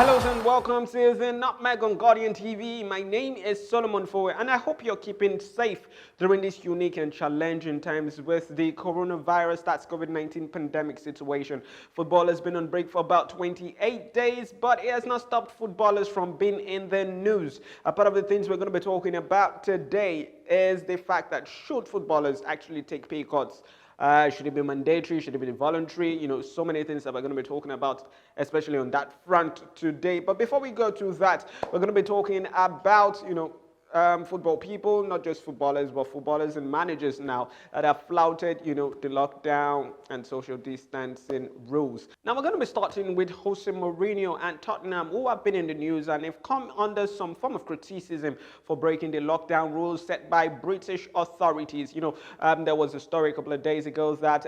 Hello and welcome to the Nutmeg on Guardian TV. My name is Solomon Fowe and I hope you're keeping safe during these unique and challenging times with the coronavirus, that's COVID-19 pandemic situation. Football has been on break for about 28 days, but it has not stopped footballers from being in the news. A part of the things we're going to be talking about today is the fact that should footballers actually take pay cuts? Should it be mandatory? Should it be voluntary? So many things that we're going to be talking about, especially on that front today. But before we go to that, we're going to be talking about, football people, not just footballers, but footballers and managers now that have flouted, the lockdown and social distancing rules. Now we're going to be starting with Jose Mourinho and Tottenham, who have been in the news and have come under some form of criticism for breaking the lockdown rules set by British authorities. There was a story a couple of days ago that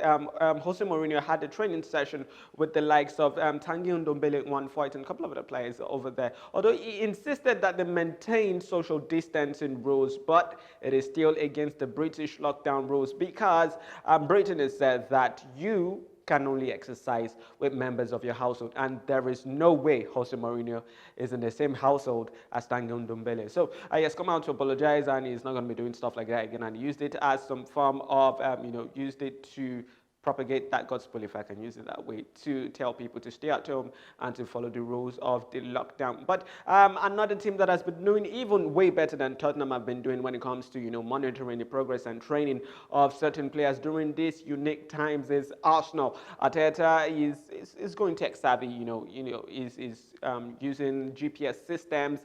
Jose Mourinho had a training session with the likes of Tanguy Ndombele, one fight, and a couple of other players over there. Although he insisted that they maintain social distancing rules, but it is still against the British lockdown rules because Britain has said that you can only exercise with members of your household, and there is no way Jose Mourinho is in the same household as Tanguy Ndombele. So he has come out to apologize, and he's not going to be doing stuff like that again, and he used it as some form of, used it to propagate that gospel, if I can use it that way, to tell people to stay at home and to follow the rules of the lockdown. But another team that has been doing even way better than Tottenham have been doing when it comes to monitoring the progress and training of certain players during these unique times is Arsenal. Arteta is going tech savvy. Is using GPS systems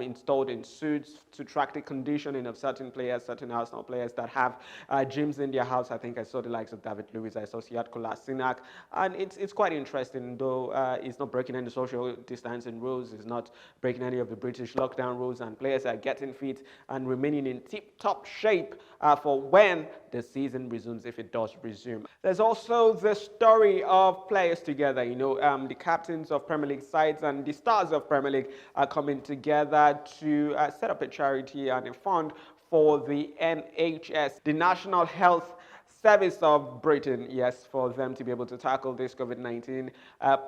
installed in suits to track the conditioning of certain players, certain Arsenal players that have gyms in their house. I think I saw the likes of David Luiz. I saw Siad Kolasinac, and it's quite interesting, though it's not breaking any social distancing rules, it's not breaking any of the British lockdown rules, and players are getting fit and remaining in tip-top shape for when the season resumes, if it does resume. There's also the story of players together. The captains of Premier League sides and the stars of Premier League are coming together to set up a charity and a fund for the NHS, the National Health Service of Britain, yes, for them to be able to tackle this COVID-19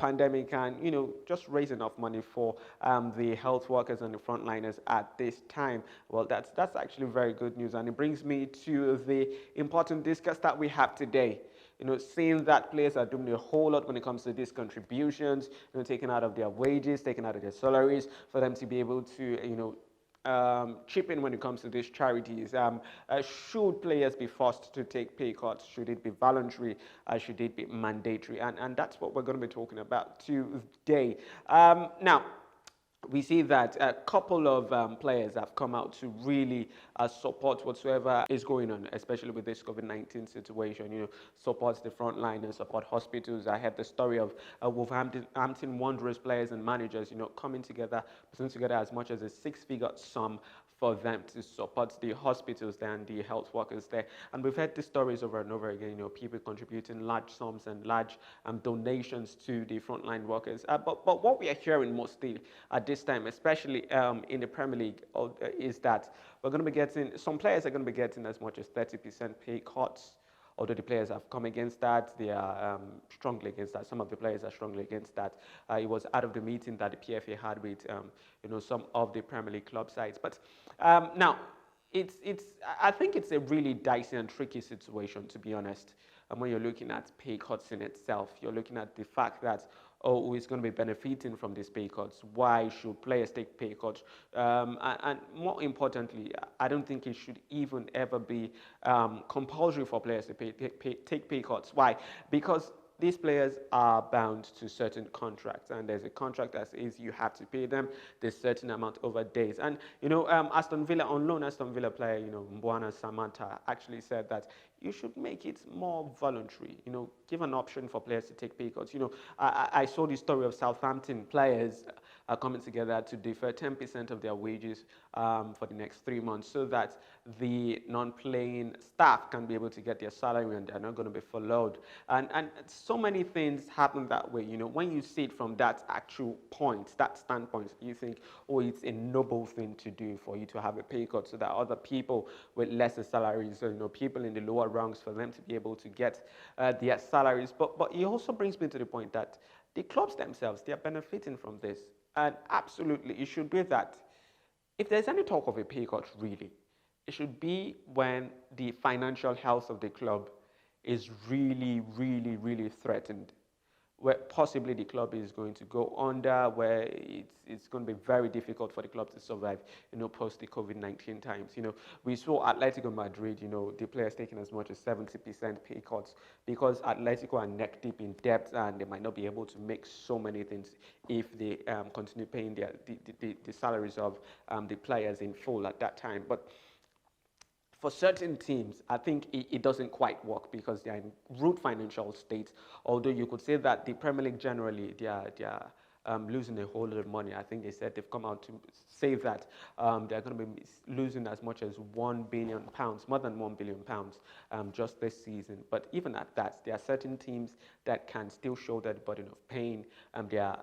pandemic and, just raise enough money for the health workers and the frontliners at this time. Well, that's actually very good news, and it brings me to the important discuss that we have today. Seeing that players are doing a whole lot when it comes to these contributions, taken out of their wages, taken out of their salaries, for them to be able to, chip in when it comes to these charities. Should players be forced to take pay cuts? Should it be voluntary? Should it be mandatory? And that's what we're going to be talking about today. Now, we see that a couple of players have come out to really support whatsoever is going on, especially with this COVID-19 situation. Support the frontliners, support hospitals. I had the story of Wolverhampton Wanderers players and managers, coming together, putting together as much as a six-figure sum for them to support the hospitals there and the health workers there. And we've heard these stories over and over again, people contributing large sums and large donations to the frontline workers. But what we are hearing mostly at this time, especially in the Premier League, is that we're going to be getting, some players are going to be getting as much as 30% pay cuts. Although the players have come against that, they are strongly against that. Some of the players are strongly against that. It was out of the meeting that the PFA had with, some of the Premier League club sides. But now, I think it's a really dicey and tricky situation, to be honest. And when you're looking at pay cuts in itself, you're looking at the fact that, who is going to be benefiting from these pay cuts? Why should players take pay cuts? And more importantly, I don't think it should even ever be compulsory for players to take pay cuts. Why? Because these players are bound to certain contracts, and there's a contract that says you have to pay them this certain amount over days. And Aston Villa, on loan Aston Villa player, Mbwana Samantha actually said that you should make it more voluntary. Give an option for players to take pay cuts. I saw the story of Southampton players coming together to defer 10% of their wages for the next 3 months, so that the non-playing staff can be able to get their salary and they're not going to be furloughed. And so many things happen that way. When you see it from that actual point, that standpoint, you think, oh, it's a noble thing to do for you to have a pay cut so that other people with lesser salaries, people in the lower ranks, for them to be able to get their salaries. But it also brings me to the point that the clubs themselves, they are benefiting from this. And absolutely, it should be that if there's any talk of a pay cut, really, it should be when the financial health of the club is really, really, really threatened, where possibly the club is going to go under, where it's going to be very difficult for the club to survive, post the COVID-19 times. We saw Atletico Madrid, the players taking as much as 70% pay cuts because Atletico are neck deep in debt and they might not be able to make so many things if they continue paying the salaries of the players in full at that time. But for certain teams, I think it doesn't quite work because they're in rude financial states. Although you could say that the Premier League generally, they are losing a whole lot of money. I think they said they've come out to say that they're going to be losing as much as £1 billion, more than £1 billion, just this season. But even at that, there are certain teams that can still shoulder the burden of paying their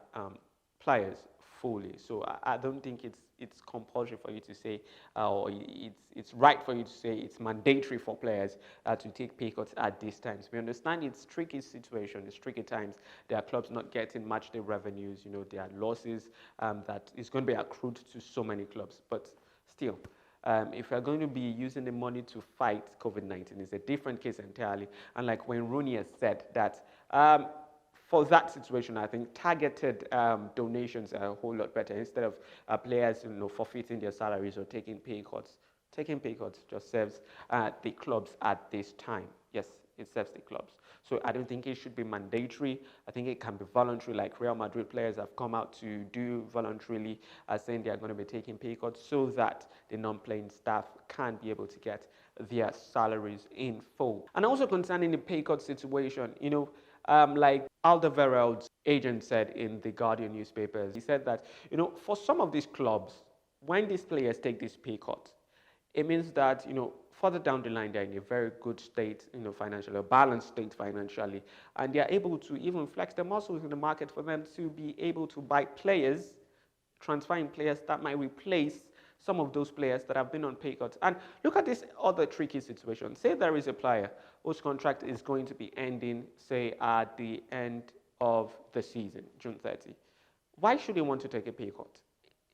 players fully. So I don't think it's compulsory for you to say, or it's right for you to say it's mandatory for players to take pay cuts at these times. We understand it's tricky situation, it's tricky times. There are clubs not getting match day revenues. There are losses that is going to be accrued to so many clubs. But still, if we're going to be using the money to fight COVID-19, it's a different case entirely. And like when Rooney has said that. For that situation, I think targeted donations are a whole lot better instead of players, forfeiting their salaries or taking pay cuts. Taking pay cuts just serves the clubs at this time. Yes, it serves the clubs. So I don't think it should be mandatory. I think it can be voluntary, like Real Madrid players have come out to do voluntarily, saying they are going to be taking pay cuts so that the non-playing staff can be able to get their salaries in full. And also concerning the pay cut situation, like Alderweireld's agent said in the Guardian newspapers, he said that, for some of these clubs, when these players take this pay cut, it means that, further down the line, they're in a very good state, financially, a balanced state financially, and they're able to even flex their muscles in the market for them to be able to buy players, transferring players that might replace some of those players that have been on pay cuts. And look at this other tricky situation. Say there is a player whose contract is going to be ending, say, at the end of the season, June 30. Why should he want to take a pay cut?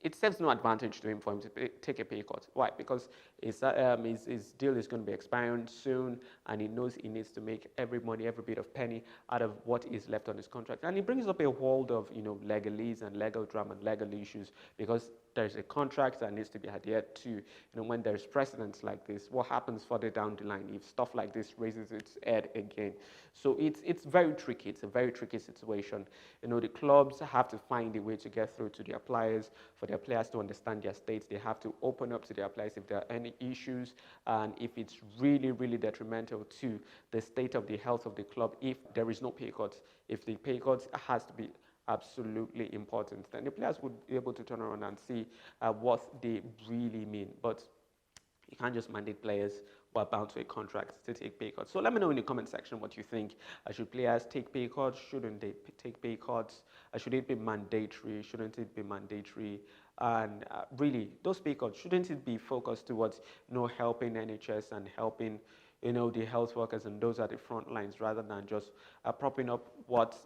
It serves no advantage to him for him to take a pay cut. Why? Because his deal is going to be expiring soon, and he knows he needs to make every bit of penny out of what is left on his contract. And it brings up a world of legalese and legal drama and legal issues because there's a contract that needs to be adhered to. When there's precedents like this, what happens further down the line if stuff like this raises its head again? So it's very tricky. It's a very tricky situation. The clubs have to find a way to get through to their players, for their players to understand their states. They have to open up to their players if there are any issues, and if it's really, really detrimental to the state of the health of the club, if there is no pay cuts, if the pay cuts has to be absolutely important, then the players would be able to turn around and see what they really mean. But you can't just mandate players who are bound to a contract to take pay cuts. So let me know in the comment section what you think. Should players take pay cuts? Shouldn't they take pay cuts? Should it be mandatory? Shouldn't it be mandatory? And really, those pay cuts, shouldn't it be focused towards helping NHS and helping the health workers and those at the front lines, rather than just propping up what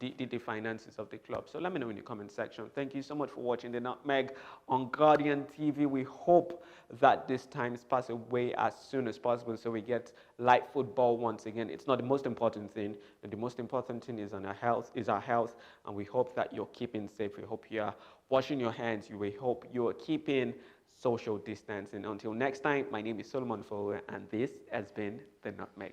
the finances of the club? So let me know in the comment section. Thank you so much for watching the Nutmeg on Guardian TV. We hope that this times pass away as soon as possible so we get live football once again. It's not the most important thing. The most important thing is our health, and we hope that you're keeping safe. We hope you are washing your hands. We hope you're keeping social distancing. Until next time, my name is Solomon Fowe, and this has been the Nutmeg.